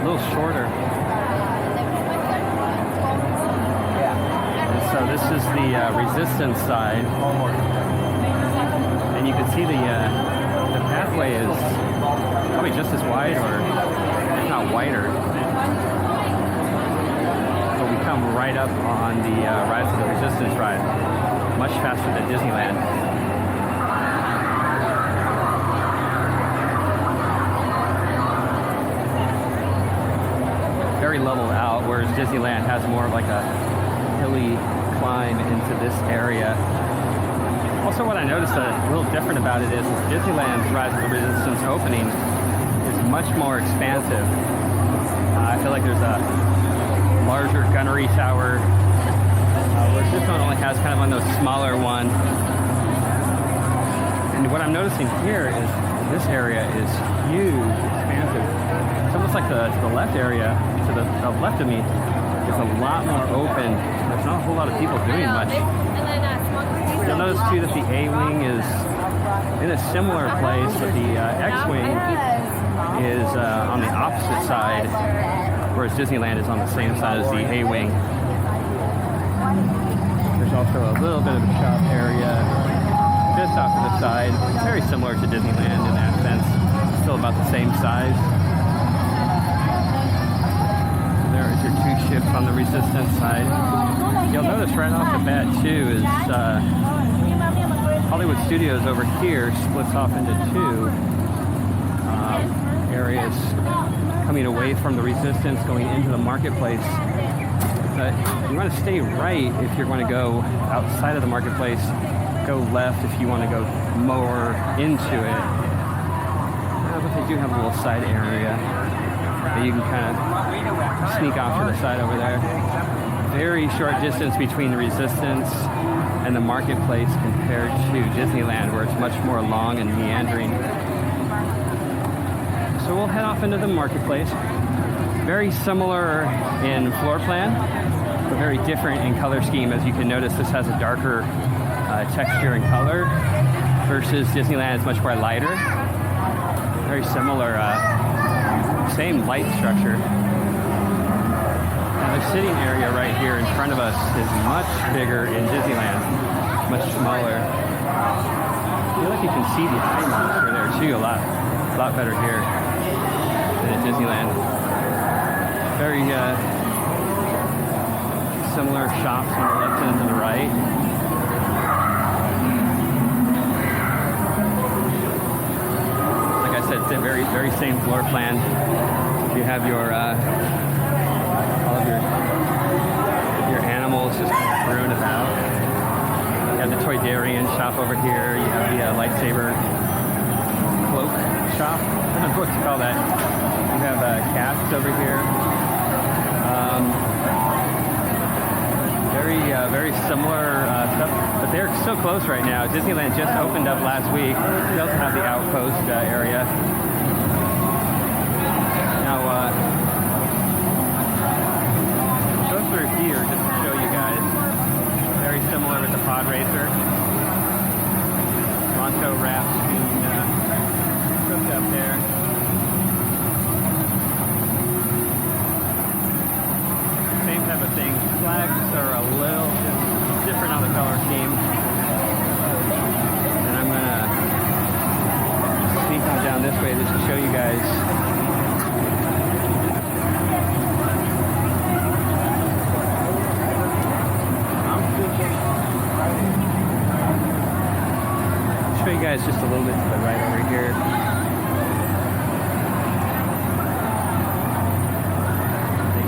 little shorter. And so this is the resistance side, and you can see the pathway is probably just as wide, or if not wider. But we come right up on the Rise of the Resistance ride, much faster than Disneyland. Very leveled out, whereas Disneyland has more of like a hilly climb into this area. Also, what I noticed a little different about it is Disneyland's Rise of the Resistance opening is much more expansive. I feel like there's a larger gunnery tower, whereas this one only has kind of on those smaller one. And what I'm noticing here is this area is huge, expansive. It's almost like to the left area, to the left of me, is a lot more open. There's not a whole lot of people doing much. You'll notice too that the A-Wing is in a similar place, but the X-Wing is on the opposite side, whereas Disneyland is on the same side as the A-Wing. There's also a little bit of a shop area just off to the side. Very similar to Disneyland in that sense. Still about the same size. There's your two ships on the Resistance side. You'll notice right off the bat too is Hollywood Studios over here splits off into two areas, coming away from the Resistance, going into the marketplace. But you want to stay right if you're going to go outside of the marketplace. Go left if you want to go more into it. But they do have a little side area that you can kind of sneak off to the side over there. Very short distance between the Resistance and the marketplace compared to Disneyland, where it's much more long and meandering. So we'll head off into the marketplace. Very similar in floor plan, but very different in color scheme. As you can notice, this has a darker texture and color versus Disneyland is much more lighter. Very similar, same light structure. Now the sitting area right here in front of us is much bigger in Disneyland, much smaller. I feel like you can see the IMAX over there too, a lot better here than at Disneyland. Very similar shops on the left and to the right. Like I said, it's a very same floor plan. You have your all of your animals just kind of strewn about. You have the Toydarian shop over here. You have the lightsaber cloak shop. I don't know what to call that. You have cats over here. Very similar stuff, but they're so close right now. Disneyland just opened up last week. They also have the Outpost area. Now, go through here just to show you guys. Very similar with the Pod Racer. Ronto wraps being cooked up there. Same type of thing. Flags are a little different on the color scheme. And I'm gonna sneak on down this way just to show you guys. Show you guys just a little bit to the right over here.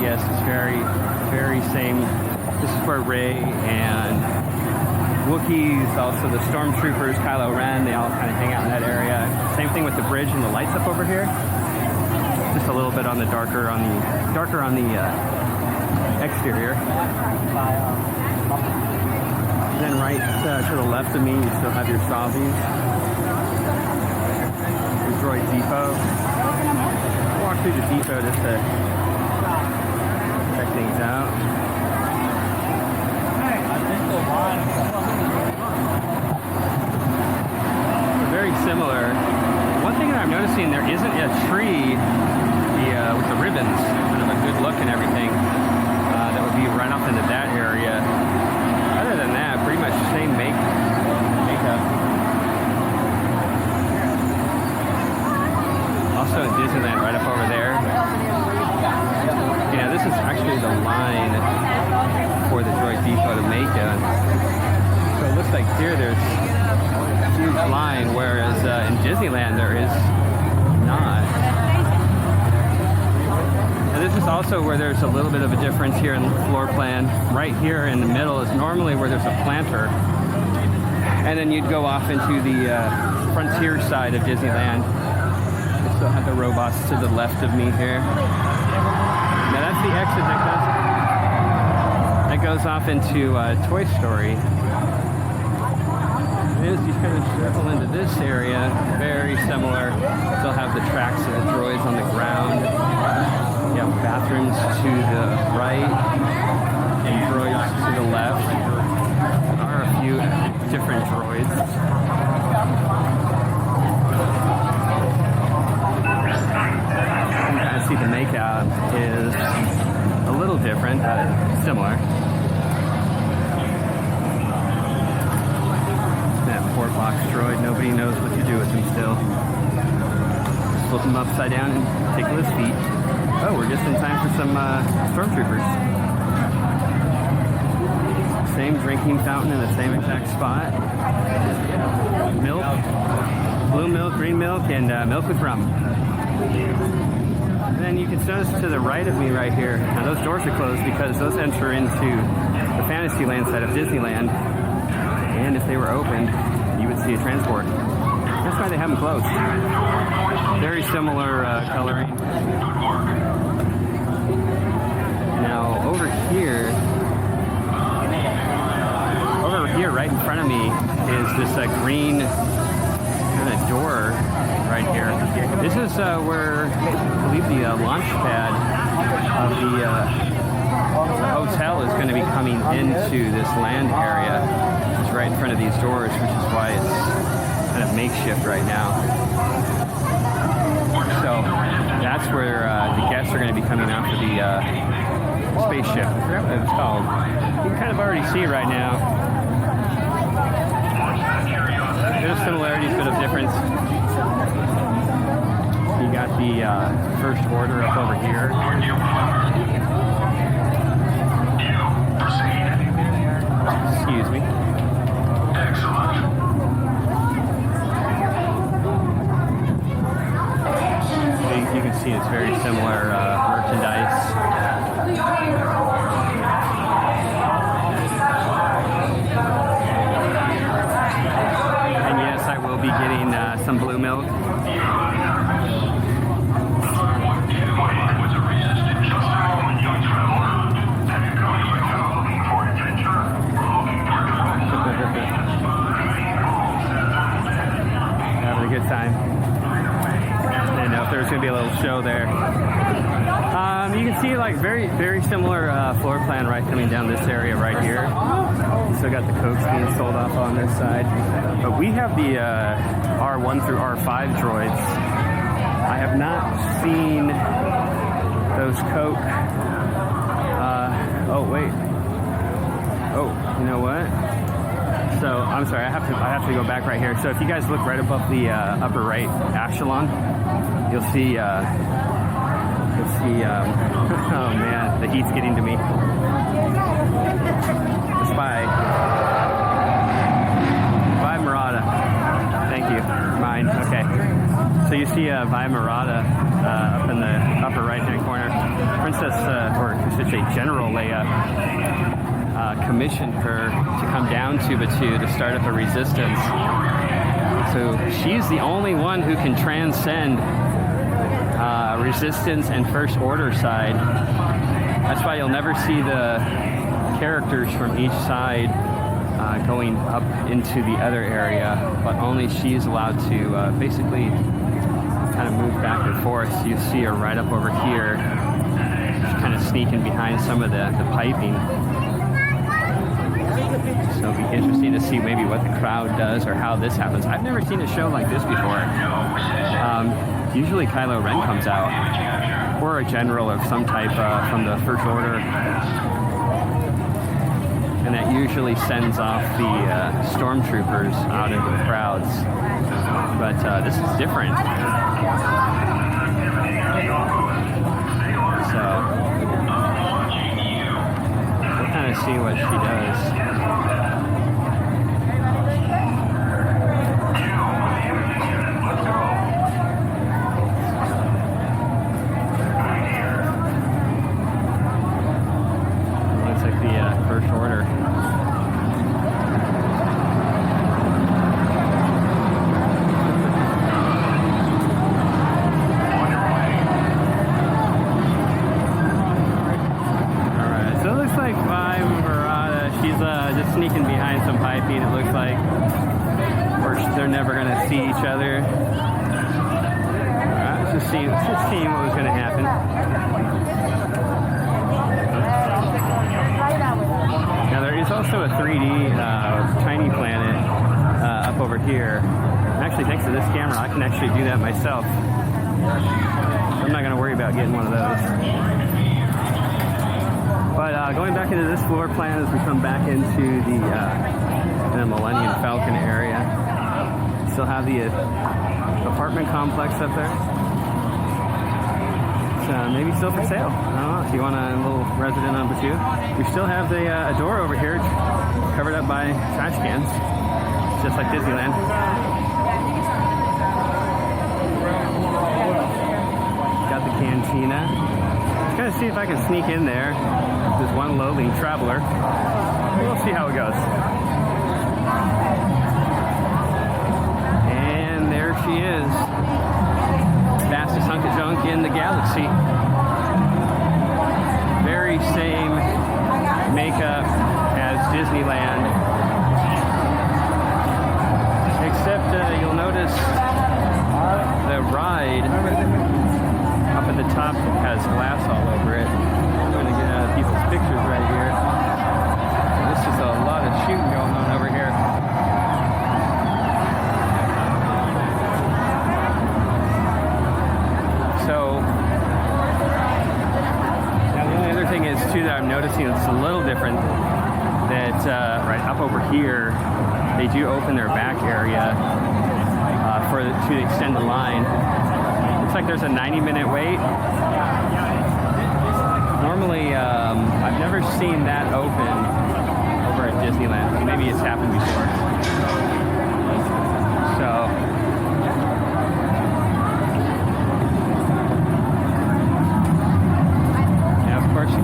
Yes, it's very same. This is where Rey and Wookiees, also the Stormtroopers, Kylo Ren, they all kind of hang out in that area. Same thing with the bridge and the lights up over here. Just a little bit on the darker on the exterior. Then right to the left of me, you still have your Savis. Your Droid Depot. I'll walk through the depot just to check things out. Very similar. One thing that I'm noticing, there isn't a tree with the ribbons. line for the Droid Depot to make it. So it looks like here there's a huge line, whereas in Disneyland there is not. And this is also where there's a little bit of a difference here in the floor plan. Right here in the middle is normally where there's a planter. And then you'd go off into the frontier side of Disneyland. I still have the robots to the left of me here. Now that's the exit that goes off into Toy Story. As you kind of circle into this area, very similar. Still have the tracks of the droids on the ground. You have bathrooms to the right and droids to the left. There are a few different droids. You can kind of see the makeout is a little different, but similar. That 4-box droid, nobody knows what to do with him still. Flip him upside down and tickle his feet. Oh, we're just in time for some stormtroopers. Same drinking fountain in the same exact spot. Milk, blue milk, green milk, and milk with rum. And then you can notice to the right of me right here, now those doors are closed because those enter into the Fantasyland side of Disneyland. And if they were open, you would see a transport. That's why they have them closed. Very similar coloring. Now over here, right in front of me, is this green kind of door right here. This is where I believe the launch pad of the hotel is going to be coming into this land area. It's right in front of these doors, which is why it's kind of makeshift right now. So that's where the guests are going to be coming out for the spaceship. I forgot what it was called. You can kind of already see right now. There's similarities, bit of difference. You got the first order up over here. Excuse me. You can see it's very similar merchandise. And yes, I will be getting some blue milk. Having a good time. Didn't know if there was going to be a little show there. You can see like very similar floor plan right coming down this area right here. Still got the Cokes being sold off on this side. But we have the R1 through R5 droids. I have not seen those Coke. Oh wait. Oh, you know what? So I'm sorry, I have to go back right here. So if you guys look right above the upper right echelon, you'll see. Oh man, the heat's getting to me. The Spy Marauder. Thank you. Mine. Okay. So you see Vi Marauder up in the upper right-hand corner. Princess, or I should say General Leia, commissioned her to come down to Batuu to start up a resistance. So she's the only one who can transcend resistance and first order side. That's why you'll never see the characters from each side going up into the other area, but only she's allowed to basically kind of move back and forth. So you see her right up over here, kind of sneaking behind some of the piping. So it'll be interesting to see maybe what the crowd does or how this happens. I've never seen a show like this before. Usually Kylo Ren comes out, or a general of some type from the First Order, and that usually sends off the stormtroopers out into the crowds. But this is different. So kind of see what she does. First order. Alright, so it looks like Vibe Verada. She's just sneaking behind some piping, it looks like. Or they're never going to see each other. Alright, let's just see what was going to happen. Now there is also a 3D tiny planet up over here. Actually, thanks to this camera, I can actually do that myself. I'm not going to worry about getting one of those. But going back into this floor plan as we come back into the Millennium Falcon area. Still have the apartment complex up there. Maybe still for sale. I don't know if you want a little resident on Batuu. We still have the a door over here covered up by trash cans, just like Disneyland. Got the cantina. Just gonna see if I can sneak in there. There's one lowly traveler. We'll see how it goes. And there she is. Fastest hunk of junk in the galaxy. Very same makeup as Disneyland. Except you'll notice the ride up at the top has glass all over it. I'm going to get people's pictures right here. This is a lot of shooting going on over here. So, now the only other thing is too that I'm noticing it's a little different that right up over here they do open their back area to extend the line. Looks like there's a 90-minute wait. Normally, I've never seen that open over at Disneyland, but maybe it's happened before. So.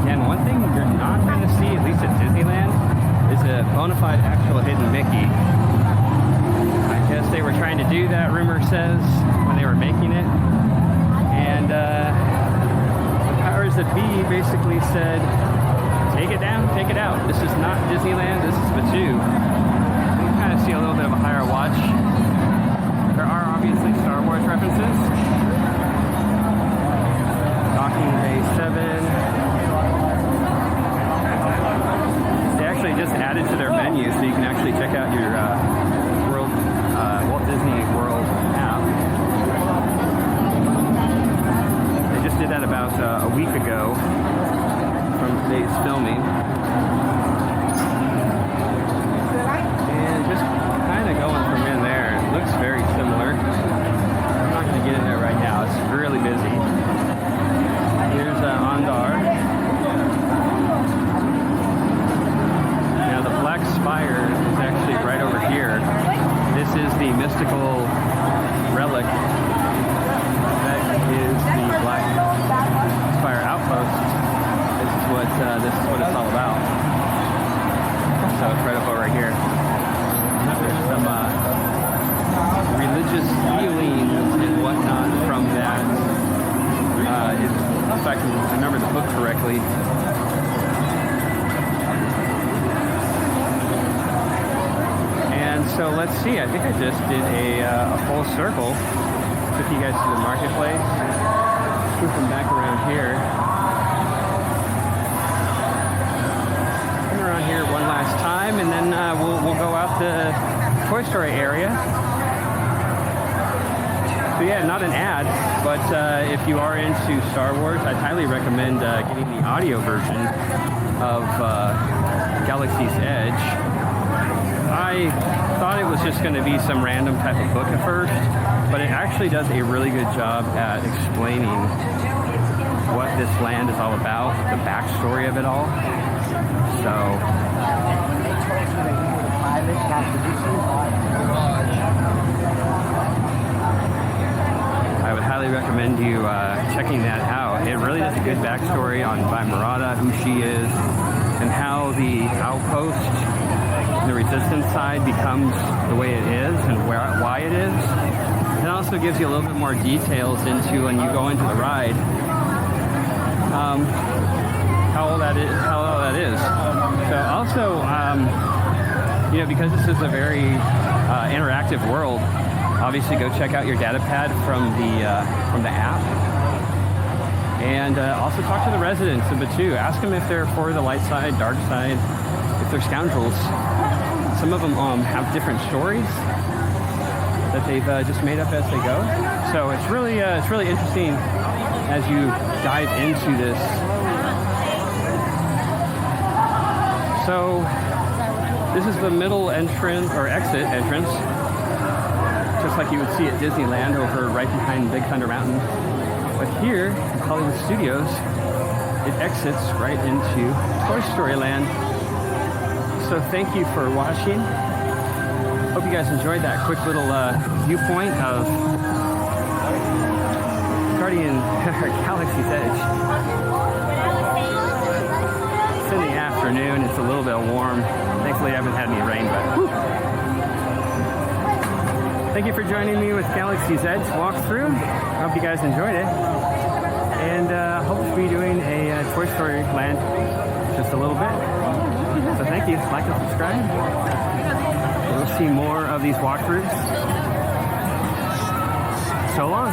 Again, one thing you're not going to see, at least at Disneyland, is a bona fide actual hidden Mickey. I guess they were trying to do that, rumor says, when they were making it. And the powers that be basically said, take it down, take it out. This is not Disneyland, this is Batuu. You can kind of see a little bit of a higher watch. There are obviously Star Wars references. Docking Bay 7. They just added to their menu, so you can actually check out your Walt Disney World app. They just did that about a week ago from today's filming. And just kind of going from in there, it looks very similar. I'm not going to get in there right now, it's really busy. Here's Andar. Spire is actually right over here. This is the mystical relic. That is the Black Spire outpost. This is what it's all about. So it's right up over here. There's some religious feelings and whatnot from that. If I can remember the book correctly. So let's see, I think I just did a full circle. Took you guys to the marketplace. Swooping back around here. Come around here one last time, and then we'll go out the Toy Story area. So yeah, not an ad, but if you are into Star Wars, I'd highly recommend getting the audio version of Galaxy's Edge. I thought it was just going to be some random type of book at first, but it actually does a really good job at explaining what this land is all about, the backstory of it all. So I would highly recommend you checking that out. It really has a good backstory on Murata, who she is, and how the outpost, the resistance side, becomes the way it is and why it is. It also gives you a little bit more details into when you go into the ride, how all that is. So also, you know, because this is a very interactive world, obviously go check out your data pad from the app, and also talk to the residents of Batuu. Ask them if they're for the light side, dark side, if they're scoundrels. Some of them have different stories that they've just made up as they go. So it's really interesting as you dive into this. So this is the middle entrance or exit entrance, just like you would see at Disneyland over right behind Big Thunder Mountain. But here in Hollywood Studios, it exits right into Toy Story Land. So thank you for watching. Hope you guys enjoyed that quick little viewpoint of Galaxy's Edge. It's in the afternoon. It's a little bit warm. Thankfully, I haven't had any rain, but whew. Thank you for joining me with Galaxy's Edge walkthrough. I hope you guys enjoyed it. And hope to be doing a Toy Story Land just a little bit. So thank you. Like and subscribe. We'll see more of these walkthroughs. So long.